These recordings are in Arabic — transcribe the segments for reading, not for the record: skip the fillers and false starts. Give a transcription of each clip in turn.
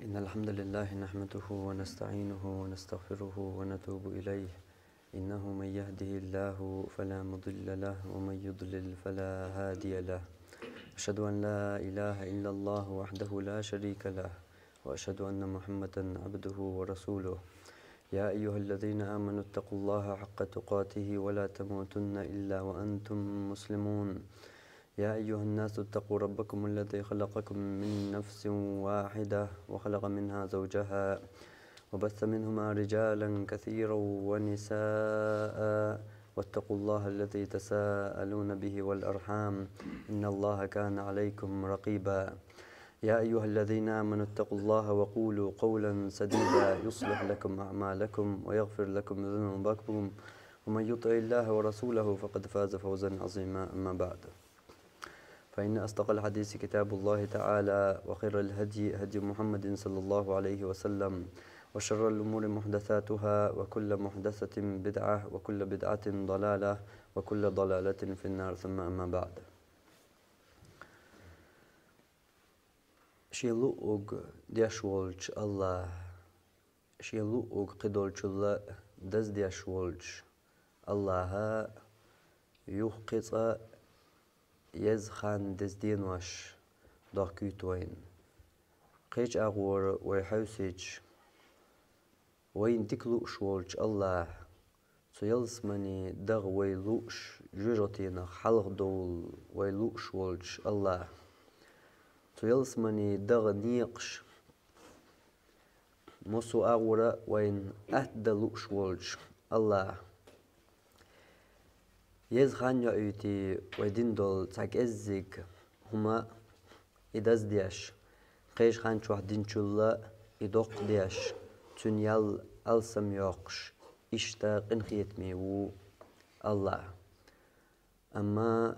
إن الحمد لله نحمده ونستعينه ونستغفره ونتوب إليه إنه من يهده الله فلا مضل له ومن يضلل فلا هادي له أشهد أن لا إله إلا الله وحده لا شريك له وأشهد أن محمدا عبده ورسوله يا أيها الذين آمنوا اتقوا الله حق تقاته ولا تموتن إلا وأنتم مسلمون يا أيها الناس اتقوا ربكم الذي خلقكم من نفس واحدة وخلق منها زوجها وبث منهما رجالا كثيرا ونساء واتقوا الله الذي تساءلون به والأرحام إن الله كان عليكم رقيبا يا أيها الذين آمنوا اتقوا الله وقولوا قولا سديدا يصلح لكم أعمالكم ويغفر لكم ذنوبكم ومن يطع الله ورسوله فقد فاز فوزا عظيما أما بعد فإن أصدق الحديث كتاب الله تعالى وخير الهدي هدي محمد صلى الله عليه وسلم وشر الأمور محدثاتها وكل محدثة بدعة وكل بدعة ضلالة وكل ضلالة في النار ثم أما بعد شيلوغ ديشولج الله شيلوغ قدولج دز ديشولج الله يوقظ يزخان دزدين واش داكيتوين قيج أغور ويحوسج وين تكلوش والج الله سيلسمني دغ ويلوش جرتينا حلق دول ويلوش والج الله سيلسمني دغ نيقش مصو أغور وين أهدلوش والج الله يزخان يأتي ويدين دول تاك إزيك هما إداز دياش قيش خان شوح دين شولا إدوق دياش تنيال ألسم يوقش إشتاق إنخيت ميو الله أما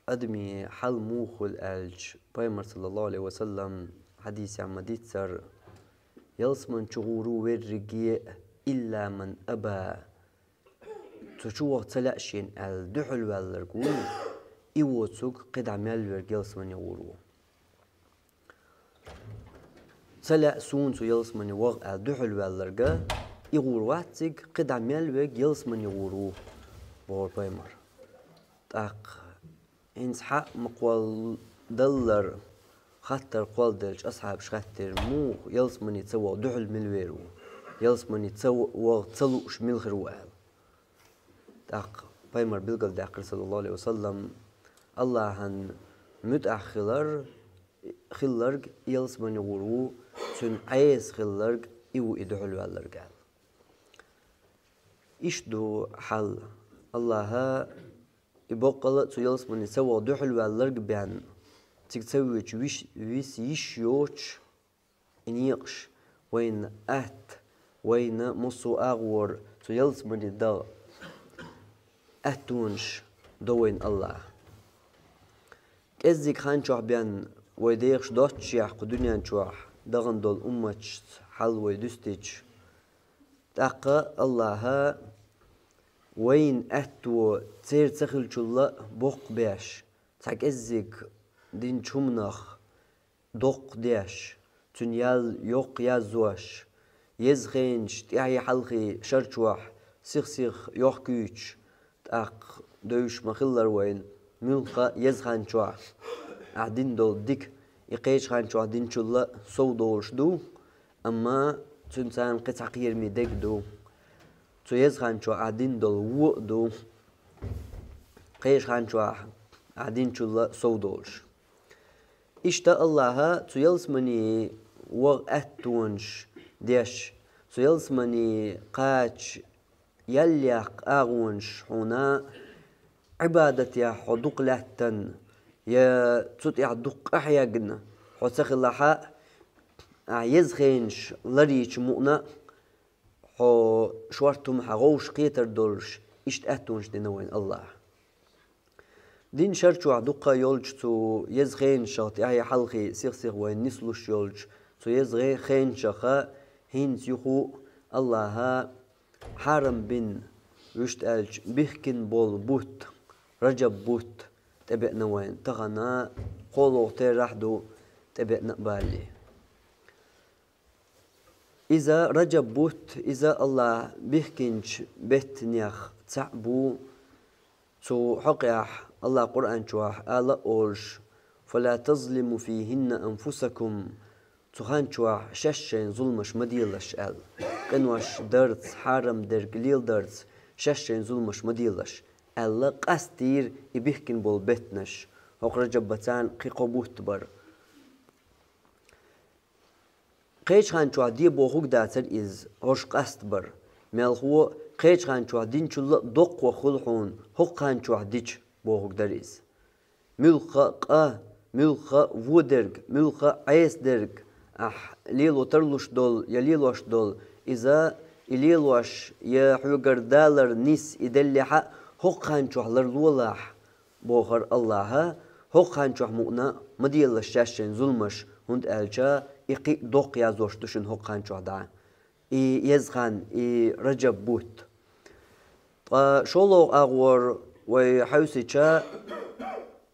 أدمي حل موخل ألج بايمر صلى الله عليه وسلم حديث عمديت سر يلسمن شغورو ورقي إلا من أبى تشوه تلاشين الدحل والرجول يوتسوق قد عمل ورجالس من يورو تلا سون سيلس من يوغ الدحل والرجال يورو واتسق قد عمل ورجالس من يورو بور بايمر تاق إنس حق مقول دلر خطر قول دلش أصحاب شخطر مو يلس من يتسوى دحل ملويرو يلس من يتسوى وتلوش ملخروال تاق بايمر بلغل داقر صلى الله عليه وسلم الله هن متأخلر خلرق يلس من يغورو سن عيس خلرق يو إدحل والرقال إشدو حل الله يبقل تو يلس من يسوى دحل والرق بان تكتويج ويس يشيوش إنيقش وين أهت وين مصو أغور تو يلس من يدغ أتونش دوين الله كزيك خانشوح بيان ويديخش دوتش يحق دنيا نشوح دغن دول أمتش حل ويدستيج تاقا الله وين أتو تير تخل شلا بوق بيش تاك إزيك دين شمنخ دوق ديش تنيال يوق يازوش يزغينش تيعي حلقي شرشوح سيخ يوح كيوش تاق دوش مخلر وين ملقا يزخان شوح عدين دول ديك يقيش خان شوح دين شلا سو دولش دو أما تنسان قطع قير ميدك دو تو يزخان شوح عدين دول وق دو قيش خان شوح عدين شلا سو دولش إشتا الله تو يلسمني وغ أتونش ديش تو يلسمني قاتش يليق أغونش هنا عبادة يا حدوق لهتن يا تut يعدوق أحياجنا حسخ الله يزخينش لريش مؤنا حو شوارتم حغوش قيتر دولش إشت أتونش دينوين الله دين شرچو عدوقا يولج تو يزخين شات أي حلقي سيخ وين نسلوش يولج تو يزخين شخا هين يخو الله حرم بن وشت ألج بيحكن بول بوت رجب بوت تبعنا وين تغنى قولو تير رحدو تبعنا بالي إذا رجب بوت إذا الله بيحكينش بيت نيخ تعبو تو حقيح الله قرآن شواح آلا أولش فلا تظلموا فيهن أنفسكم تخان شواح ششين ظلمش مديلش آل قنوش درت حرم در قليل درت ششين ظلمش مديلش آلا قستير يبيحكين بول بيتنش هوق رجب بتان قيقو بوت بر قيش خان شواح دي بوخوك داتر إز هوش قست بر ميل هو قيش خان شواح دين شل دوق وخلحون هوق خان شواح ديش بوخوك در إز ملخا ودرج ملخا عيس درج ليلو ترلوش دول يا ليلوش دول إذا ليلوش يا حجر دالر نيس يدلح هوق خانشوح لرلولاح بوخر الله هوق خانشوح مؤنا مديل الشاشين ظلمش هند ألشا إقي دوق يازوش تشن هوق خانشوح دا يزخان رجب بوت شولو أغور وحوسيشا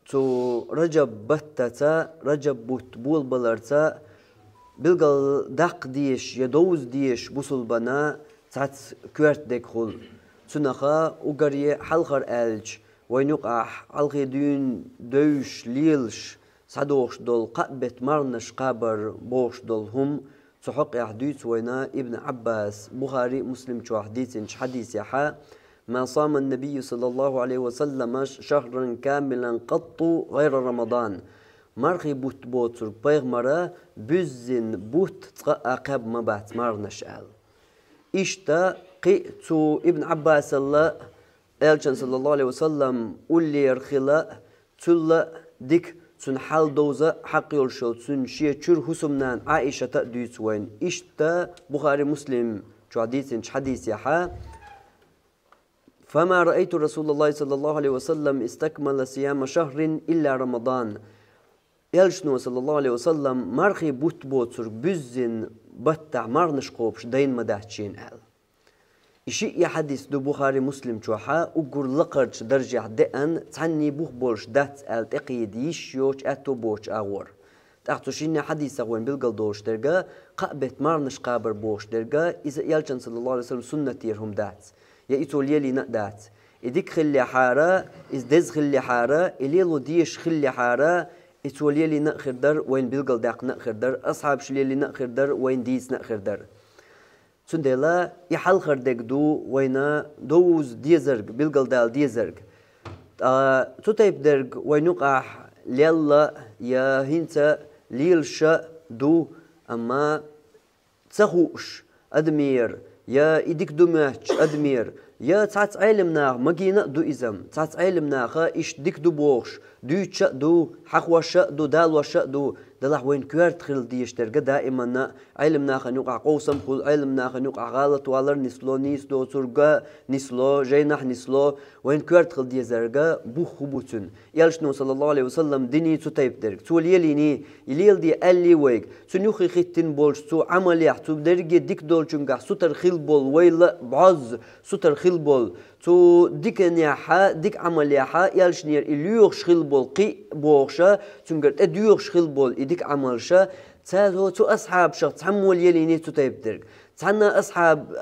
تو رجب بتتا رجب بوت بول بلرتا بلغل دق ديش يدوز ديش بوصل بنا تات كوارت ديك خل تنخا وقري حلخر ألج وينقح حلخي دون دوش ليلش صدوش دول قبت مرنش قابر بوش دول هم تحق يحديث وينا ابن عباس بخاري مسلم شو حديث يحا ما صام النبي صلى الله عليه وسلم شهرا كاملا قط غير رمضان مرخي بوت بوتر بيغمرا بزن بوت تقاقب ما بات مرنش آل إشتا قيتو ابن عباس الله ألشان صلى الله عليه وسلم أولي يرخلا تلا ديك تن حال دوزا حق يلشل تن شيا تشور حسمنان عائشة تأديت وين إشتا بخاري مسلم شو حديث يحا فما رأيت رسول الله صلى الله عليه وسلم استكمل صيام شهر إلا رمضان يلشنو صلى الله عليه وسلم مرخي بوت بوتر بزن بتع مرنش قوبش دين مدهتشين آل إشي يحدث دو بخاري مسلم شوحا وقر لقرش درجة دقن تعني بوخ بولش دات آل تقيد يشيوش أتو بوش أغور تأخذوشين حديث أغوين بالقل دوش درجة قابت مرنش قابر بوش درجة إذا يلشن صلى الله عليه وسلم سنة تيرهم دات يا إيطوليالي نقدات إديك خلي حارة إزدز خلي حارة إليلو ديش خلي حارة إيطوليالي نأخر در وين بيلقل داق نأخر در أصحاب شليالي نأخر در وين ديس نأخر در سندلا يحل خردك دو وينا دوز ديزرق بيلقل دال ديزرق تطيب درق وينقع ليلا يا هنتا ليلشا دو أما تسخوش أدمير يا إيديك دماتش أدمير يا تعت علمنا مجينا دو إزم تعت علمنا خا إيش ديك دو بوش دو تش دو حقوا ش دو دال وش دو دلح وين كوارت خل ديش ترجع دائما علمنا خنوقع قوسم خل علمنا خنوقع غلط والر نسلو نيس دو ترجع نسلو جينح نسلو وين كوارت خل دي زرجع بوخ خبوتن يالشنو صلى الله عليه وسلم ديني تطيب درج تول يليني يليل دي اللي ويك سنيوخي ختين بولش تو عملية تو درجة ديك دولشنجع ستر خل بول ويل بعز ستر خل بول تو ديك نياحة ديك عملية يالشنير إليوخ خل بول قي بوخشة تنقر أديوخ خل بول ديك عملشة تاتو تو أصحاب شخص تحمل يليني تطيب درج تحنا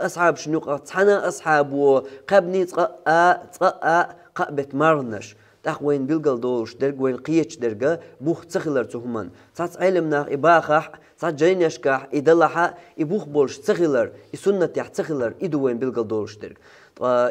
أصحاب شنوق تحنا أصحاب وقبني تقا قبت مرنش تاخ وين بيلقل دولش درج وين قيتش درجة بوخ تسخلر تهمن تات علمنا إباخح تات جينشكح إدلحة إبوخ بولش تسخلر إسنة تح تسخلر إدو وين بيلقل دولش درج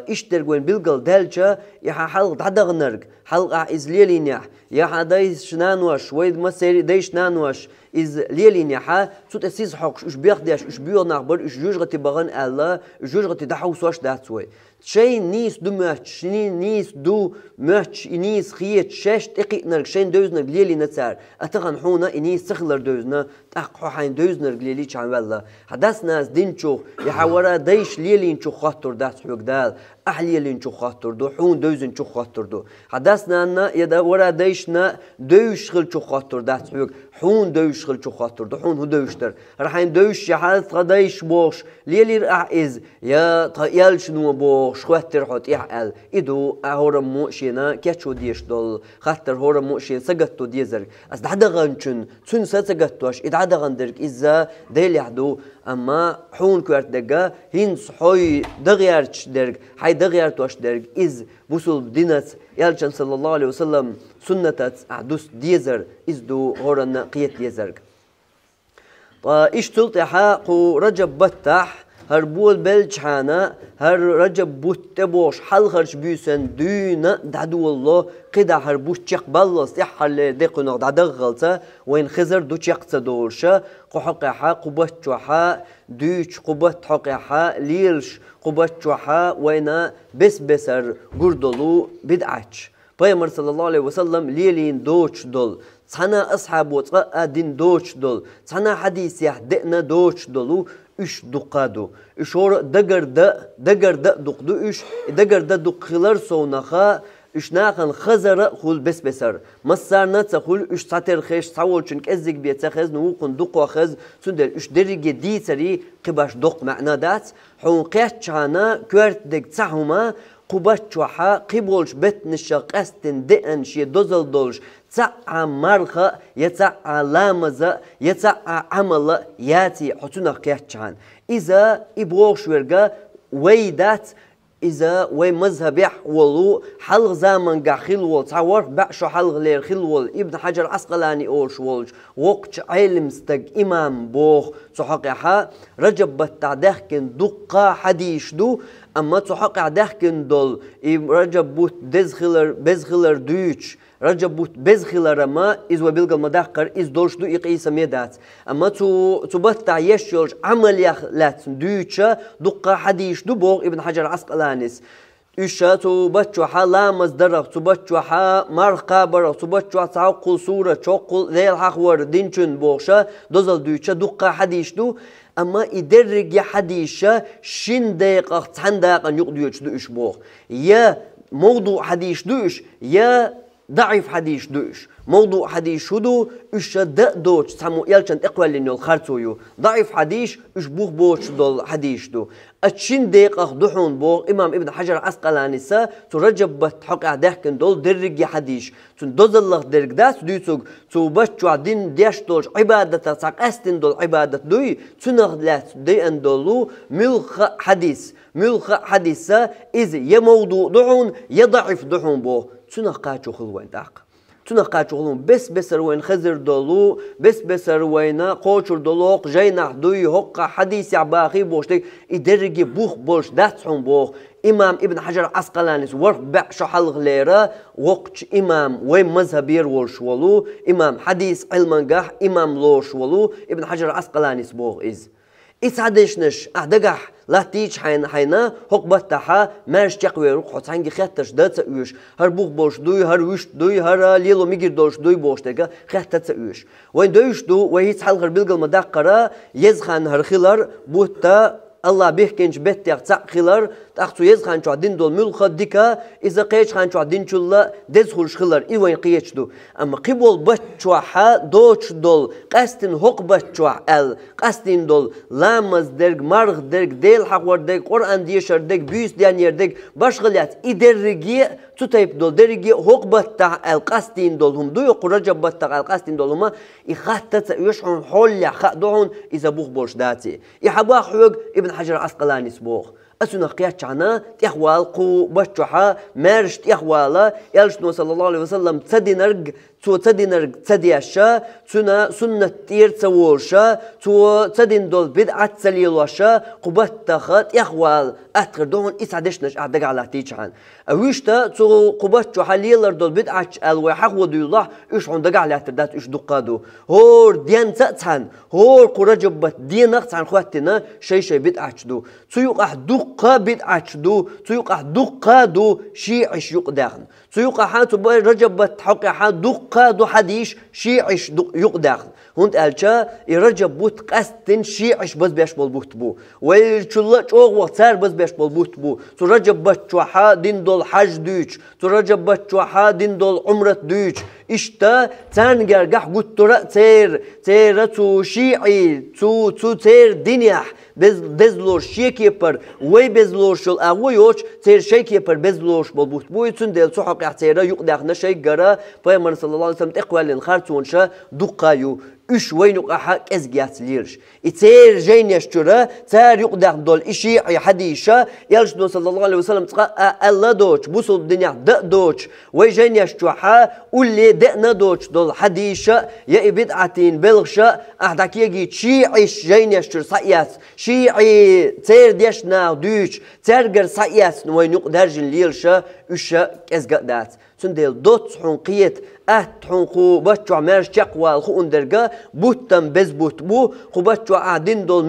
إيش درج وين بيلقل دالشة يح حلق عدغ نرج حلق إزليلينيح يح دايس شنانوش ويد مسير دايش نانوش إز ليلينيحة صوت أسيس حقش إيش بيخدش إيش بيور نخبر إيش جوجرتي بغن الله إيش جوجرتي دحوسوش داتسوي شيء نيس دو ماتش نيس دو ماتش نيس خيت شاش تقي نرج شين دوزنا ليلي نتسار أتغن حونا نيس سخلر دوزنا تحقو حين دوزنا ليلي شان والله حدث ناس دينشوخ يحورا دايش ليلي نشوخ خاطر دات حق دال أحلي اللي نشوخ خاطر دو حون دوزن نشوخ خاطر دو حدثنا أن يدا ورا دايشنا دوش خل شوخ خاطر دات حق حون دوش خل شوخ خاطر دو حون هو دوشتر راحين دوش يحالت غدايش بوش ليلي رأح إز يا طيال شنو بوش خواتر حط يحقل إدو هورا موشينا كاتشو ديش دول خاطر هورا موشين سقطو ديزر أصد حدا غنشن تون سقطوش إد حدا غندرك إذا ديل يحدو أما حون كورت دقا هينس حوي دغيارش درج حي دغيارتوش درج إز بوصل دينات يالشان صلى الله عليه وسلم سنة أعدوس ديزر إز دو هورنا قيت ديزرج إيش تلتحا قو رجب بتح هربول بلجحانا هر رجب بوتبوش حل خرج بيسن دينا دعدو الله قدا هربوش تشق بلص يحل دقنا دعدغلتا وين خزر دو تشق تدورشا قحقحا قبتشوحا دوش قبت حقحا ليلش قبتشوحا وينا بسر قردلو بدعش Peygamber sallallahu aleyhi ve sellem liyeliğin doğuç dol. Sana ashabu adin doğuç dol. Sana hadis yahdena doğuç dolu. Üç dukadu. Üç or dagarda dukdu. Üç dagarda dukhilar soğunaha. Üç nahan khazara khul besar. Masarna tsahul üç sater kheş savol çünkü ezzik bir tsakhez nuqun duqwa khez sündel üç derige di sari qibaş duq ma'nadat. Hunqiyat chana körtdek tsahuma قبتشوحا قبولش بتنشا قستن دئن شي دوزل دولش تسعى مرخة يتسعى لامزة يتسعى عمل ياتي حتونا قياتشان إذا إبوغش ورقا ويدات إذا وي مذهب يحولو حلق زامن قا خلول تعور بعشو حلق لير خلول ابن حجر عسقلاني أوش ولج وقت علم ستق إمام بوخ تحقيحا رجب بتعدهكن دقا حديش دو أما تحقق دهكن دول رجب بوت بزخلر دوش رجب بوت بزخلر ما إز وبيلقى المدقر إز دولش دو إقيس ميدات أما تبتع يشيلش عمل يخلات دوشا دقا حديش دو بوغ ابن حجر عسقلانيس إشا تبتشوحا لامز درق تبتشوحا مرقا برق تبتشوحا تعقل صورة تشقل ذيل حقور دينشن بوغشا دوزل دوشا دقا حديش دو أما إدرج حديثة شن دقيقة 10 دقيقة يقضي يشدو إشبوه يا موضوع حديث دوش يا ضعيف حديث دوش موضوع حديث شدو إيش دوش سمو يلشن إقوال لأنه الخرطويو ضعيف حديث إشبوه بوش دول حديث دو أتشين دقيقة دحون بوغ إمام ابن حجر عسقلاني سا ترجب بتحقق دهكن دول درج حديث تندوز الله درج داس دوسوق تبشوا دين ديش دولش عبادة تساقستن دول عبادة دوي تنغلات دي أن دولو ملخ حديث إذ يموضوع دحون يضعف دحون بوغ تنقاتشو خلوين داق تنقاتشو خلوين بسر وين خزر دولو بسر وين قوشر دولوق جينح دوي هقا حديث عباقي بوشتك إدرجي بوخ بوش داتحون بوخ إمام ابن حجر عسقلانيس ورق بعشو حلق ليرا وقت إمام وين مذهبير ولشولو إمام حديث علمانقاح إمام لوشولو ابن حجر عسقلانيس بوغ إز عدشنش أعدقح لا تيج حينا هقبتها ماش تقوي روح حتانجي خاتش دات أوش هر بوخ بوش دوي هر وش دوي هر ليلو ميجر دوش دوي بوش تجا خاتش أوش وين دويش دو وهيت حلق البلغ المدقرة يزخان هر خلر بوتا الله بيحكينش بيت يقطع خلر تأخذ يزخان شو عدين دول ملخ ديكا إذا قيش خان شو عدين شو لا دزخلش خلر إيوين قيش دو أما قبول بتشوحا دوش دول قستن هق بتشوح قستن دول لامز درج مرغ درج ديل حقور درج قرآن ديشر درج بيس ديانير درج باشغليات إدرجي تطيب دول درجي هق بتع قستن دول هم دو يقرج بتع قستن دول هما يخاتت يشحن حول يخدعون إذا بوخ بوش داتي يحبوا حوج ابن حجر عسقلاني سبوخ أسونا قيات شعنا تيخوال قو بشوحا مارش تيخوالا يالشنو صلى الله عليه وسلم تسدي نرق تسدياشا سنة تير تسوولشا تسدين دول بدعة تسليلوشا قبتخا تيخوال أتخر دون إسعدشنش أعدق على تيجعان أويشتا قبتشوحا ليلر دول بدعة الوحق ودو الله إيش عندق على تردات إيش دقادو هور ديان تأتحان هور قرجبت ديان نقصان خواتنا شي بدعة دو تيوقع دقا بدعة دو تيوقع دقا دو شيعش يقداغن تيوقع حاتو رجبت حقا دقا دو حديش شيعش يقداغن هونت ألشا يرجب بوت قستن شيعش بس بيش بالبوت بو ويلشلا چوغ وقتار بس بيش بالبوت بو ترجب بتشوحا دين دول حج دوش ترجب بتشوحا دين دول عمرة دوش إشتا تانجر قح قد ترى تير تو شيعي تو تير دنيح bezloş şekipar ve bezloş ol avuyoç ter şekipar bezloş bolbut bu için del sohaq yahtera yuqdaqna şey gara Peygamber sallallahu aleyhi ve sellem eqvalin khartunşa duqayu üç veynuk aha ezgiyatliyiz. İter jeyneşçüre ter yuqdaq dol işi hadişa yalşdo sallallahu aleyhi ve sellem tıqa Allah doç busul dünya da doç ve jeyneşçü ha ulli de doç dol hadişa ya ibid'atin belgşa ahdakiye git şi'iş jeyneşçür sayas şi'i ter deşna düç terger sayas veynuk derjin liyilşa üçe ezgadat سندل دوت حنقيت حنقو بتشع مرش شقوى الخون درجة بوتم بز بوت بو خبتشع عدين دول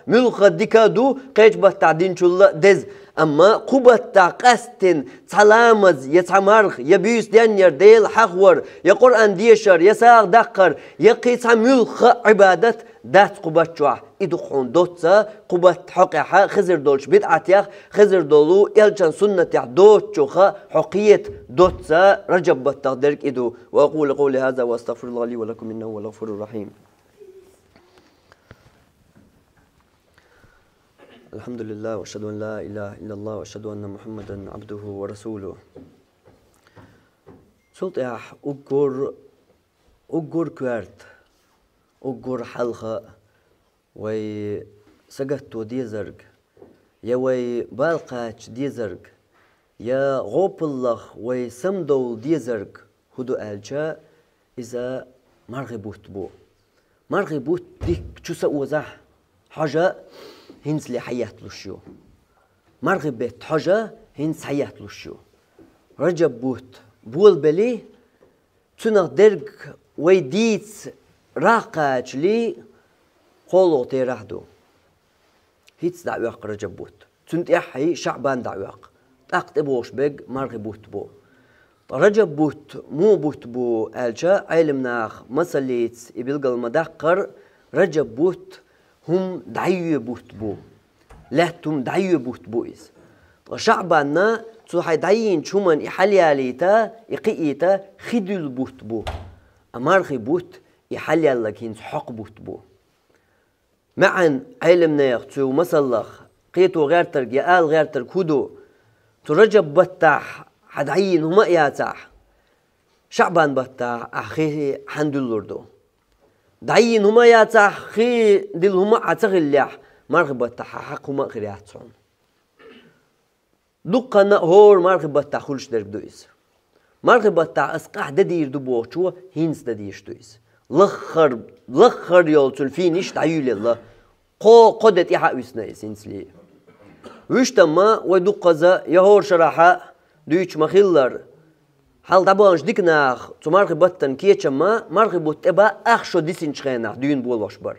ملخ ديكادو قيج بتعدين شل دز أما قبت قستن سلامز يتعمرخ يبيس دنير ديل حخور يقرأن ديشر يساق دقر يقيس ملخ عبادة دات قبتشع إدخون دوتسا قبت حقها خزر دولش بدعتيخ خزر دولو يلجن سنة دوتشوخا حقية دوتسا رجب التقديرك إدو وأقول قولي هذا وأستغفر الله لي ولكم إنه هو الغفور الرحيم الحمد لله وأشهد أن لا إله إلا الله وأشهد أن محمدا عبده ورسوله سلطة أقر كوارت أقر حلقة وي سجدتو ديزرق يا وي بالقاتش ديزرق يا غوب الله وي سمدو ديزرق هدو ألجا إذا مرغبوت بو مرغبوت ديك شو وزح حاجة هنس لحياة لشيو مرغبت حاجة هنس حياة لشيو رجب بوت بول بلي تنغ درق ويديت راقاج لي قولو تيرهدو هيتس دعوق رجب بوت تنت يحي شعبان دعوق تاقت بوش بيج مرغبوت بو رجب بوت مو بوت بو ألجا علمناخ مسليت يبلغ المدقر رجب بوت هم دعيو بوت بو لا تم دعيو بوت بويز شعبنا تو حيدعين شومن يحلياليتا يقيتا خدل بوت بو أمارغي بوت يحليال لكن حق بوت بو معن علمنا يختو مسلخ قيتو غير ترك يقال غير ترك هدو ترجب بتاح حدعين هما ياتاح شعبان بتاح أخي حندلوردو دعين هما ياتاح خي دل هما عتغلح مرغب بتاح حق هما غرياتهم دقنا هور مرغب بتاح خلش درك دويس مرغب بتاح اسقح ددير دبوه شو هينس دديش دويس لخر يولتون فينيش تعيول الله قدت يحق وسنا سنسلي وش تما ودقزا يهور شرحة دويش مخيلر حال دبانش ديكناخ تو مرغب بتن كيتشما مرغب بتبا اخشو ديسين شخينا دين بول وشبر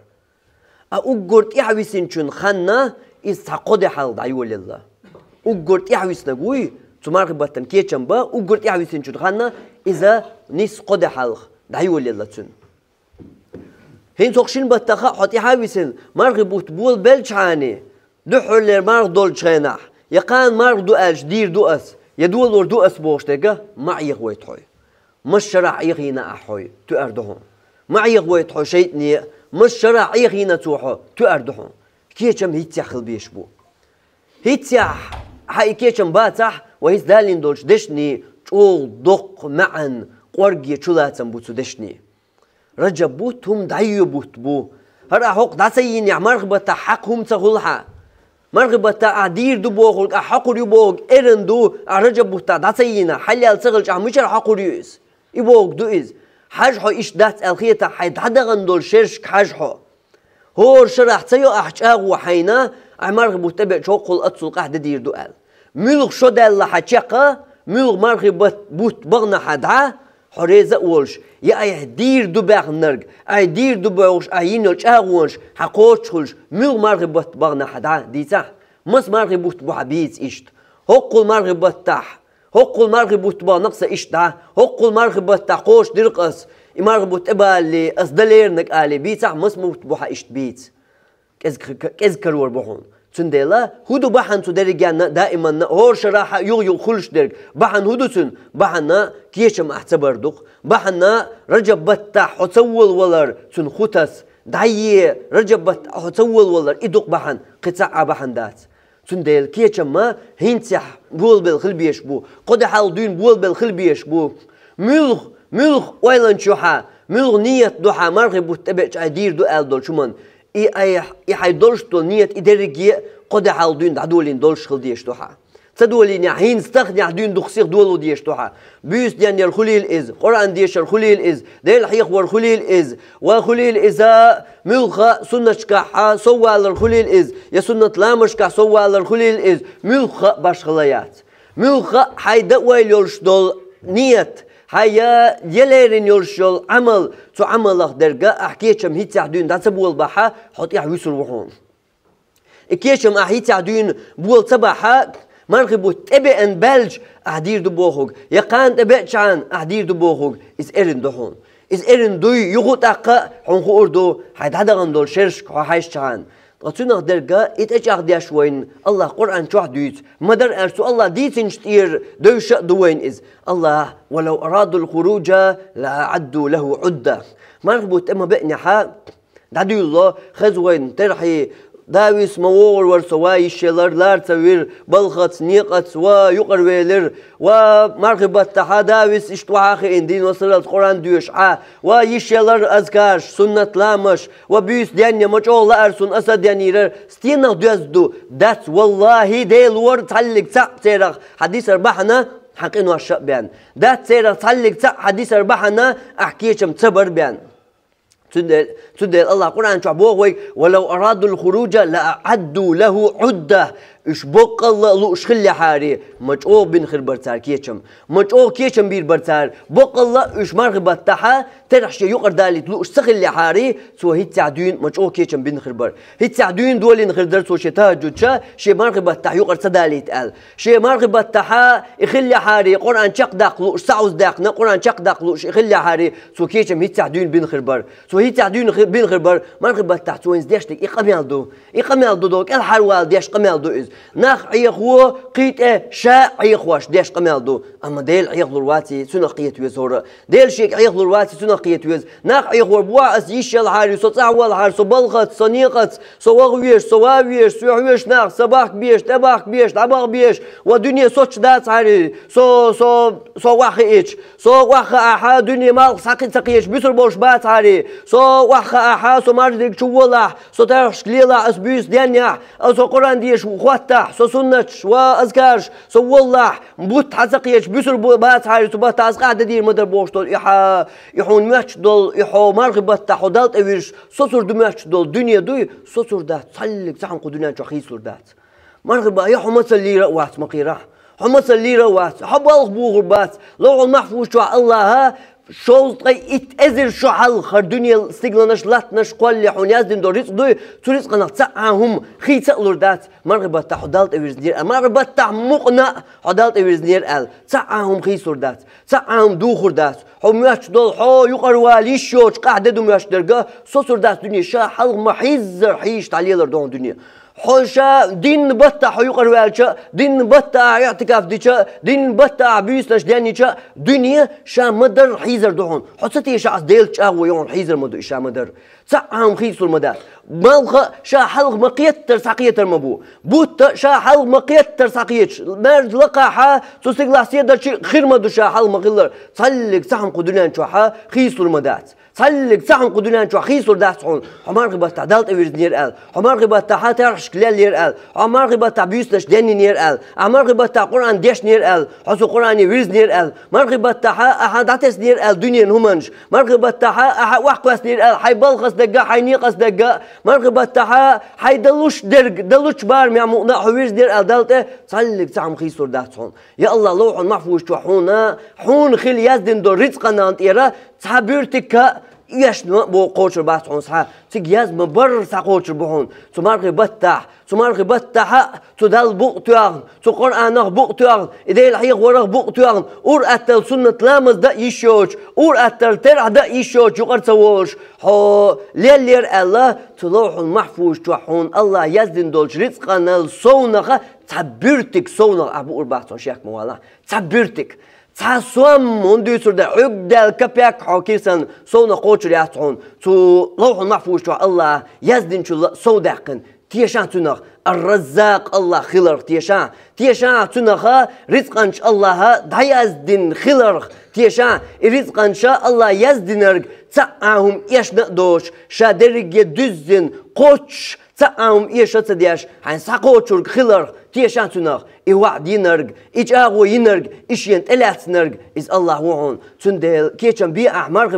أقولت يحويسين خنا إستحقد حال دعيول الله أقولت يحويسنا قوي تو مرغب بتن كيتشما أقولت يحويسين خنا إذا نيس قد حال دعيول الله تون هين سوقشين بتخا حتى يحويسن مرغب بول بلشاني دحول مرغ دول شينا يقان مرغ دو ألش دير دو أس يدول ور دو أس بوشتجا معي غويت حوي مش شرع يغينا أحوي تأردهم معي غويت حوي شيء مش شرع يغينا توحو تأردهم كيشم هيتيخل بيشبو هيتيح حي كيشم باتح وهيس دالين دولش دشني طول دق معن قرقي شلاتن بوتو دشني رجب بوتهم دعيو بوت بو هرا حق داسين يا مرغبة حقهم تغلها مرغبة عدير دبوغ حقر يبوغ إرندو رجب بوتا داسين حلال تغلج عمشر حقر يوز يبوغ دويز حاجحو إيش دات الخيطة حيد حدغن دول شرشك حاجحو هور شرح تيو أحجاغ وحينا مرغبة تبع شوقل أتصل قاعدة دير دوال ملغ شو دال حاجاقة ملغ مرغبة بوت بغنا حدعا حريزة أولش يا أي دير دباغ نرج أي دير دباغش أيينوش أغونش حقوشش مل مرغبة بغنا حدا ديتا مس مرغبة بحبيت إشت هقول مرغبة تح هقول مرغبة بنقص إشتا هقول مرغبة تقوش درقص مرغبة إبا اللي أصدليرنك على بيتا مس موت بح إشت بيت كذ كرور بحون تندلا هدو بحن تدرجنا دائما هور شراحة يو خلش درج بحن هدو تن بحنا كيشم احتبردق بحنا رجب بتاع حتول ولر تن ختس دعية رجب بتاع حتول ولر إدق بحن قطع بحن دات تندل كيشم ما هنتح بول بالخلبيش بو قد حال دين بول بالخلبيش بو ملخ ويلن شوحة ملغ نية دوحة مرغب وتبعش عدير دو آل دول شمان إي حيدولش دول نية إدرجي قد حالدين دولين دولش خلديش دوحة تدولين يحين استخدم يحدين دخسيق دولو ديش توحا بيس ديان الخليل إز قرآن ديش الخليل إز ديل حيق والخليل إز وخليل إذا ملخا سنة شكاحا سوى على الخليل إز يا سنة لامشكا سوى على الخليل إز ملخا باش خلايات ملخا حيدا ويلوش دول نية هيا يليرين يرشل عمل تو عمل درجة أحكيشم هيت سعدين دا تبول بحا حط يحويسر وحون إكيشم أحيت سعدين بول تبحا مرغب تبع أن بلج أحدير دبوخوج يقان تبعش عن أحدير دبوخوج إز إرن دهون إز إرن دوي يغوت أقا حنخو أردو حيد هذا غندول شرشك وحايش عن قصنا درجة إتأجر ديش وين الله قرآن شو حديث مدر أرسو الله ديتنش تير دوش دوين إز الله ولو أرادوا الخروج لعدوا له عدة مرغب تما بقني حق دعدي الله خزوين ترحي داويس موور ورسواي شلر لار تسوير بلخت نيقت ويقر ويلر ومرغبة تحا داويس اشتواخي اندين وصل القرآن ديوش ويشلر أذكارش سنة لامش وبيس ديانيا مجعول لأرسون أسد ديانيرر ستينا دوزدو دات والله ديل ور تعلق تيرخ حديث أربحنا حقين واشق بيان دات تيرخ تعلق حديث أربحنا أحكيشم تبر بيان تدل الله قرآن شعبوه ولو أرادوا الخروج لأعدوا له عدة إش بق الله لو إش خلي حاري مجؤو بين خير برتار كيشم مجؤو كيشم بير برتار بق الله إش مرغب تحا ترح شيء يقر دالت لو إش سخلي حاري سو هيت سعدين مجؤو كيشم بين خير بر هيت سعدين دولين خير در سو شيء تهجد شيء مرغب تحا يقر سدالت قال شيء مرغب تحا يخلي حاري قرآن شق داق لو إش سعوز داق قرآن شق داق لو إش يخلي حاري سو كيشم هيت سعدين بين خير بر سو هيت سعدين بين خير بر مرغب تحت وين ديشتك يقمل دو دوك الحروال ديش قمل دو إز ناخ عيخو قيت شاء عيخوش ديش قمال دو اما ديل عيخ دلواتي سنة قيت ويز هورا ديل شيك عيخ دلواتي سنة قيت ويز ناخ عيخو بواعس يشي الحاري سو تعوى الحار سو بلغت سو نيقت سو وغويش سو واويش سو يحويش ناخ صباح بيش تباح بيش طباح بيش ودنيا سوتش دات حاري سو واخي ايش سو واخا احا دنيا مال ساقيت ساقيش بيسر بوش بات حاري سو واخا احا سو مارجدك شوولح سو ترخش ليلا اسبيس ديانيا سو قرآن ديش وخواتح سو سنتش وأذكارش سو والله بوت حزقيش بيسر بات حاري سو بات أزقع دير مدر بوش دول يحون ماتش دول يحو مرغبت تحو دالت اويرش سوسر دو ماتش دول دنيا دوي سوسر دات صلق سحنقو دنيا جو خيسر دات مرغبا يحو مثل لي روات مقيرة حمص اللي روات حبالغ بوغر بات لو المحفوظ شو الله شو اتأذر شو حلخر دنيا استقلناش لاتناش قولي حونياز دين دو رزق دوي تو رزق نقطعهم خيطة لردات مرغبة تا حدالت اويرزنير مرغبة تا مقنع حدالت اويرزنير تعهم خيص لردات تعهم دوخر دات حو مياش دول حو يقروا ليشوش قاعدة دو مياش درقا سوسر دات دنيا شا حلق محيزر حيش تعليل لردون دنيا حوشا دين بطا حيقر والشا دين بطا اعتكاف ديشا دين بطا بيسلش دانيشا دنيا شا مدر حيزر دهون حسيتي شا ديل شا ويون حيزر مدر شا مدر تعهم خيسو المدار مالخ شا حلق مقيتر ساقيتر مبو بوت شا حلق مقيتر ساقيتش مرد لقاحا تستغلاسيه دا خير مدو شا حلق مقيلر صلق سهم قدنان شوحا خيسو المدات صلق سهم قدنان شو خيسو داسون عمر غبت عدالت اويرزنير ال عمر غبت حاتر شكلال لير ال عمر غبت بيوسلش دني نير ال عمر غبت قران ديش نير ال حسو قراني ويرز نير ال مر غبت احداتس نير ال دنيا همنج مر غبت وحقاس نير ال حيبلغس دقا حينيقس دقا مر غبت حيدلوش درج دلوش بار مع مقنا ويرز نير ال دالت صلق سهم خيسو داسون يا الله لوح محفوظ توحونا حون خل يزدن دو رزقنا انتيرا تعبيرتك يشنو بو قوتر بات عن صح تجيز مبرر ساقوتر بهون تمارك بتح تدل بقتيان تقرأنا بقتيان إذا الحيق ورق بقتيان أور أتل سنة لامز دا يشوش أور أتل ترع دا يشوش يقر سووش هو لير الله تلوح المحفوظ توحون الله يزدن دولش رزقنا الصونخة تعبيرتك صونخ أبو أربعة شيخ موالا تعبيرتك تعصم مندي سرد عقدل كبيك حكيسن صون قوتر ياتون تو لوح المحفوظ تو الله يزدن شو صودقن تيشان تنخ الرزاق الله خلق تيشان تنخ رزقنش الله دا يزدن خلق تيشان رزقنش الله يزدنرق تعهم إيش نقدوش شادرج يدزن قوتش تعهم إيش تصديش عن ساقوتشرج خلر تيشان تناغ إيوعد ينرج إجاغو ينرج إشين تلات نرج إز الله وعون تندل كيشن بيع مرغ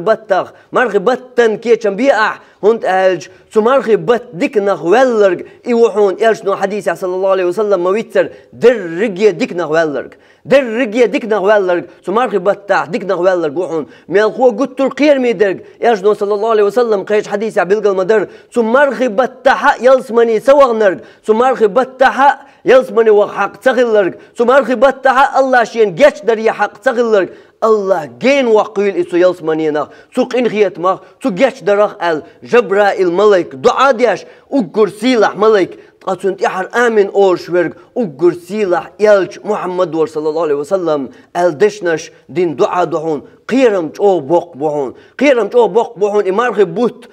بطن كيشن بيع هند ألج سمرغ بط ديكنغ ولرج إيوحون إلشنو حديث صلى الله عليه وسلم مويتر درجية ديكنغ ولرج درجية ديكنغ ولرج سمرغ بطح ديكنغ ولرج وحون ميلخو قلت القير ميدرج إلشنو صلى الله عليه وسلم قيش حديث بلغ المدر سمرغ بطح يلسمني سوغ نرج سمرغ بطح يلسمني وحق تغلرج سمرغ بطح الله شين جيش دري حق تغلرج الله جين وقيل إسو يلسمانينا سوق إنخيت ما سوق جيش درخ جبرائيل ملك دعا ديش أقر سيلح ملك قصنت إحر آمن أورشورج أقر سيلح يلج محمد صلى الله عليه وسلم دشنش دين دعا دهون قيرم جو بوق بوهون قيرم جو بوق بوهون إمارغ بوت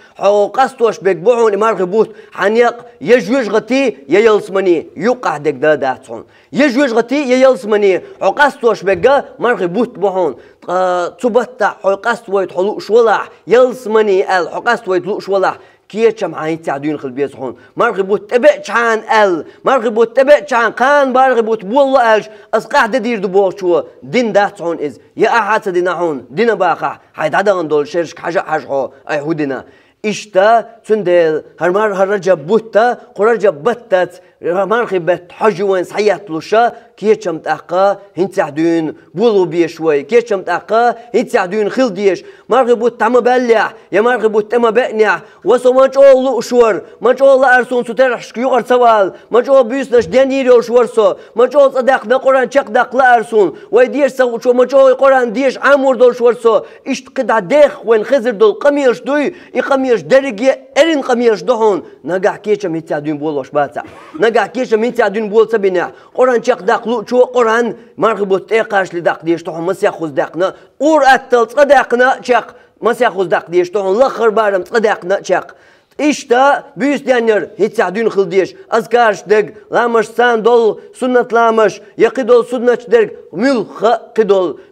قصتوش بيك بوهون إمارغ بوت حنيق يجوج غتي يلسماني يقع دك داتون يجوج غتي يلسماني قصتوش بيك مارغ بوت بوهون تبتع قصتويت حلو شولح يلسماني قصتويت لو شولح كيتشم عين تعدين خل بيسحون مرغبوت تبعش عن مرغبوت تبعش عن قان مرغبوت والله ألش أسقع دير دبوغ شو دين داتعون إز يا أحد ديناهون دينا باقع حيد عدغن دول شرشك حاجة حاجة أي هودنا إشتا تندل هرجة بوتا قرجة بتت مرغبت حجوين صحيات لوشا كيتشم تأقا هنتعدين بولو بيشوي كيتشم تأقا هنتعدين خل ديش مرغبوت تم بلع يا مرغبوت تم بقنع وسو مجول لؤشور مجول أرسون سترحش كيوغر سوال مجول بيسنش دينيريو شورسو مجول صدق نقران شق دق لأرسون ويديش سو شو مجول قران ديش عمور دول شورسو إشت قدع ديخ وين خزر دول قميش دوي يقميش درجة إرين قميش دهون نجح كيتشم هنتعدين بولوش باتع نجح كيتشم هنتعدين بول سبينع قران شق دق شو قران مرغبوت إيقاش لدق ديش تحون مسيخوز دقنا اور أتل تصدقنا شق مسيخوز دق ديش تحون لخر بارم تصدقنا شق إشتا بيس دينر هيتساعدون خلديش أذكارش دق لامش سان دول سنة لامش يقدول سنة دق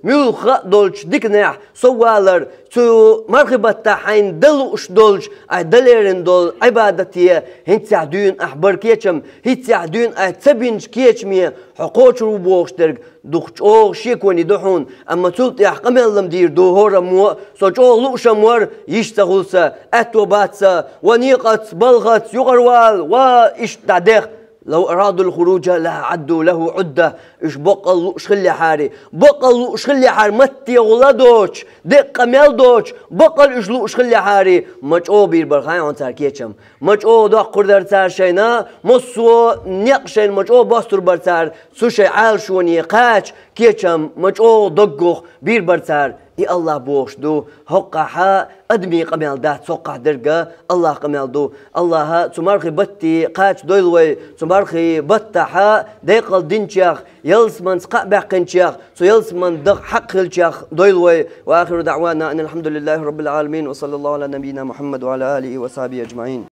ملخ دولش ديكناح سوالر تو مرغبة حين دلوش دولش أي دليرن دول عبادتي هيتساعدون أحبر كيتشم هيتساعدون أي تبينش كيتشمية حقوق روبوش دق دوخش أو شيكوني دحون أما تلت يحكم لهم دير دوهور مو سوچو لوش مور يشتغلسا أتوباتسا ونيقت بلغت يغروال وإش تعدخ لو أرادوا الخروج لعدوا له عدة إيش بقى شخلي حاري بقى شخلي حاري متي ولدوش دقة ميلدوش بقى إيش شخلي حاري مجأو بير برخاي عن تركيتشم مجأو دا قدر تار شينا مصو نقشين مجأو باستر برتار سوشي عال شوني قاش كيتشم مجأو دقوخ بير برتار إي الله بوش دو هقها أدمي قميل دات سوقع درجة الله قميل دو الله تمارخي بطي قاش دويلوي تمارخي بطحا ديقل دينشيخ يلسمن سقابع قنشيخ سو يلسمن دق حق الشيخ دويلوي وآخر دعوانا أن الحمد لله رب العالمين وصلى الله على نبينا محمد وعلى آله وصحبه أجمعين.